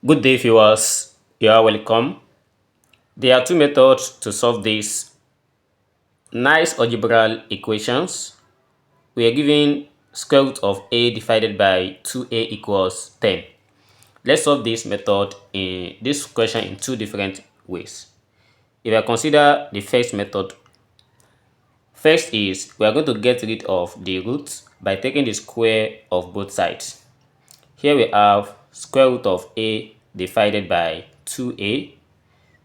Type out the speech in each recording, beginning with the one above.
Good day, viewers. You are welcome. There are two methods to solve these nice algebral equations. We are given square root of a divided by 2a equals 10. Let's solve this question in two different ways. If I consider the first method, first is we are going to get rid of the roots by taking the square of both sides. Here we have square root of a divided by 2a.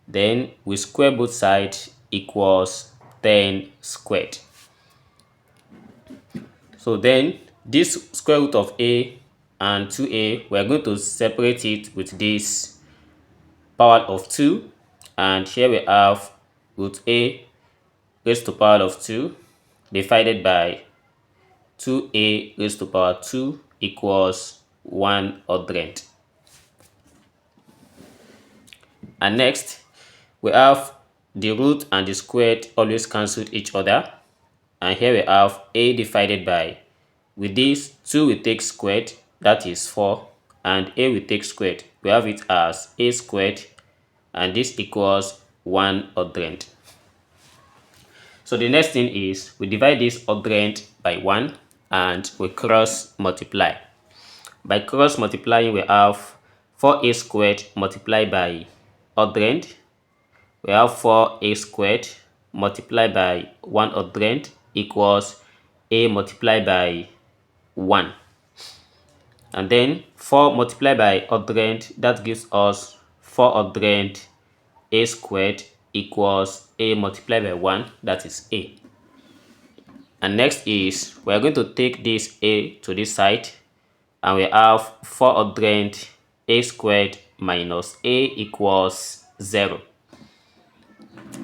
Then we square both sides equals 10 squared. So then this square root of a and 2a, we are going to separate it with this power of 2. And here we have root a raised to power of 2 divided by 2a raised to power 2 equals 100. And next, we have the root and the squared always cancelled each other. And here we have a divided by, with this 2 we take squared, that is 4, and a we take squared. We have it as a squared, and this equals 100. So the next thing is we divide this 100 by 1 and we cross multiply. By cross multiplying, we have 4a squared multiplied by 100. We have 4a squared multiplied by 100 equals a multiplied by 1. And then 4 multiplied by 100, that gives us 400 a squared equals a multiplied by 1, that is a. And next is we are going to take this a to this side, and we have 400 a squared minus a equals 0.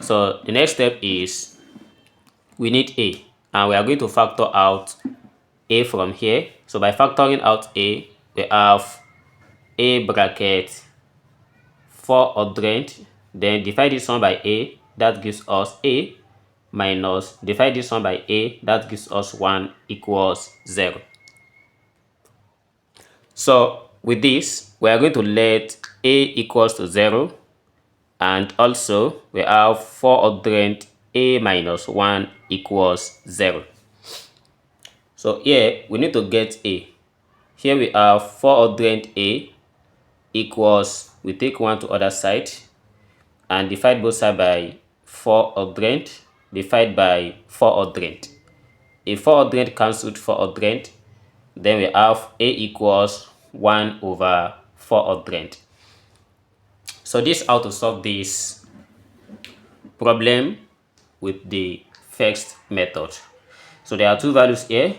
So the next step is we need a, and we are going to factor out a from here. So by factoring out a, we have a bracket 400, then divide this one by a, that gives us a, minus divide this one by a, that gives us 1 equals 0. So with this, we are going to let a equals to 0, and also we have 400 a minus 1 equals 0. So here we need to get a. Here we have 400a equals, we take 1 to other side and divide both sides by 400, divide by 400. If 400 cancelled 400, then we have a equals 1 over 400. So this is how to solve this problem with the first method. So there are two values here,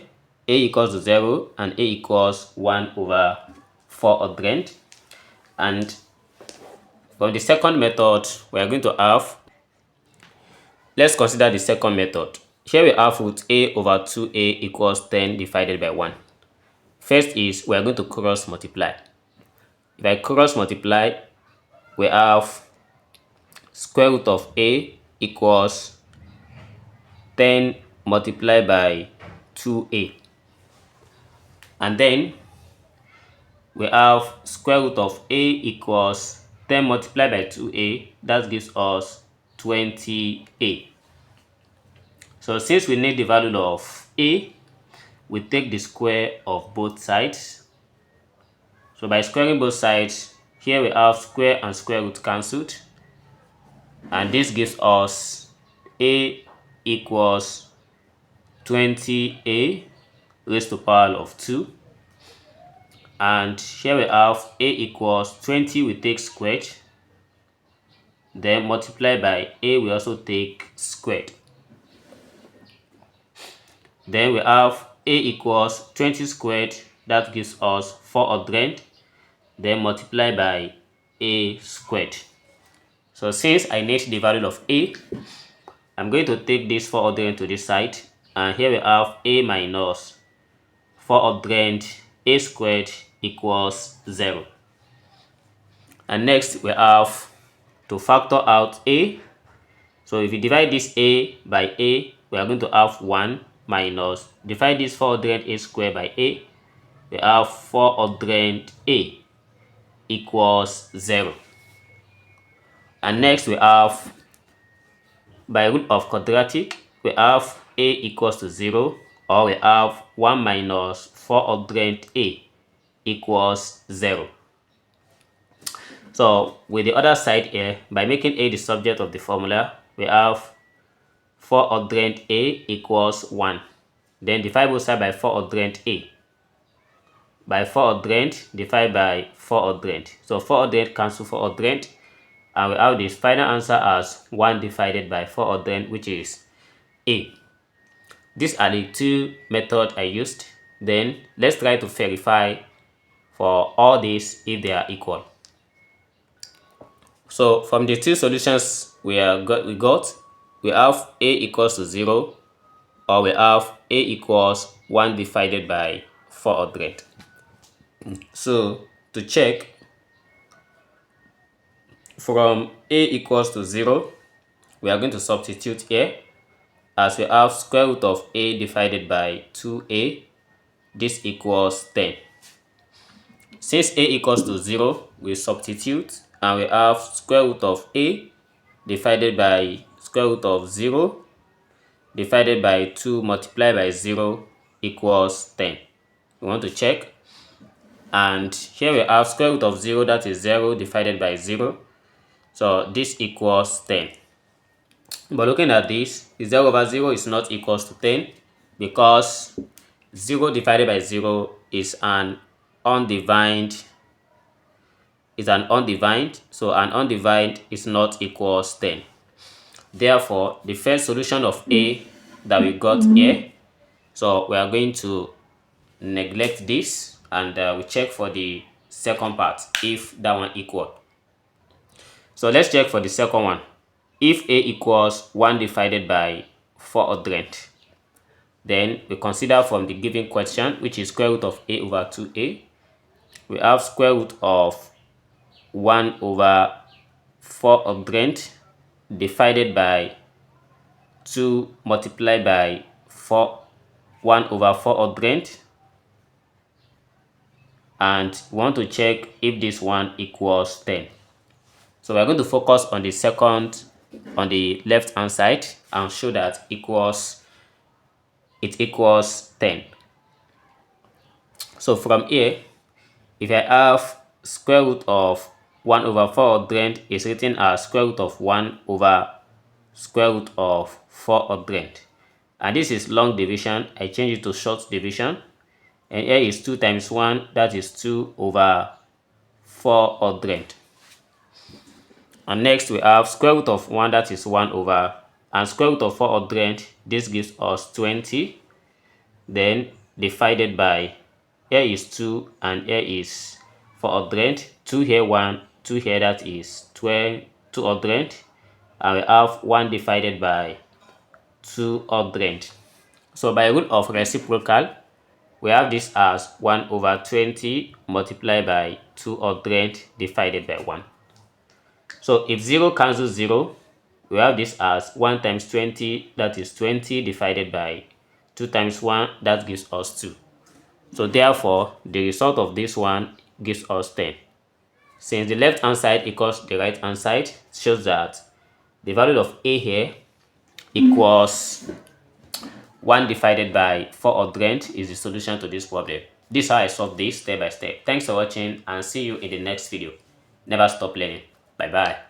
a equals to 0 and a equals 1 over 400. And from the second method, we are going to have, let's consider the second method. Here we have root a over 2a equals 10 divided by 1. First is we are going to cross multiply. If I cross multiply, we have square root of a equals 10 multiplied by 2a. And then we have square root of a equals 10 multiplied by 2a, that gives us 20a. So since we need the value of a, we take the square of both sides. So by squaring both sides, here we have square and square root cancelled, and this gives us a equals 20a raised to power of 2. And here we have a equals 20, we take squared, then multiply by a, we also take squared. Then we have a equals 20 squared, that gives us 400, then multiply by a squared. So since I need the value of a, I'm going to take this 400 to this side, and here we have a minus 400 a squared equals 0. And next we have to factor out a. So if you divide this a by a, we are going to have 1 minus divide this 400 a squared by a, we have 400a equals 0. And next we have, by root of quadratic, we have a equals to 0, or we have 1 minus 400 a equals 0. So with the other side here, by making a the subject of the formula, we have 400 a equals 1. Then divide both sides by 400 a. By 400, divide by 400. So 400 cancel 400, and we have this final answer as 1 divided by 400, which is a. These are the two methods I used. Then let's try to verify for all these if they are equal. So from the two solutions we have a equals to 0, or we have a equals 1 divided by 400. So to check, from a equals to 0, we are going to substitute here, as we have square root of a divided by 2a. This equals 10. Since a equals to 0, we substitute, and we have square root of a divided by square root of 0 divided by 2 multiplied by 0 equals 10. We want to check, and here we have square root of 0, that is 0 divided by 0. So this equals 10. But looking at this, 0 over 0 is not equals to 10, because 0 divided by 0 is an undivided. So an undivided is not equals 10. Therefore, the first solution of a that we got here, so we are going to neglect this, and we check for the second part if that one equal. So let's check for the second one. If a equals 1 divided by 400, then we consider from the given question, which is square root of a over 2a, we have square root of 1 over 400 divided by 2 multiplied by 1 over 400, and we want to check if this one equals 10. So we are going to focus on the second, on the left hand side, and show that it equals 10. So from here, if I have square root of 1 over 400 is written as square root of 1 over square root of 400, and this is long division, I change it to short division, and here is 2 times 1, that is 2 over 400. And next we have square root of 1, that is 1 over, and square root of 400, this gives us 20. Then divided by, here is 2 and here is 400. 2 here, 1, 2 here, that is 200. And we have 1 divided by 200. So by rule of reciprocal, we have this as 1 over 20 multiplied by 200 divided by 1. So if 0 cancels 0, we have this as 1 times 20, that is 20 divided by 2 times 1, that gives us 2. So therefore, the result of this one gives us 10. Since the left hand side equals the right hand side, shows that the value of a here equals 1 divided by 400 is the solution to this problem. This is how I solve this step by step. Thanks for watching, and see you in the next video. Never stop learning. Bye bye.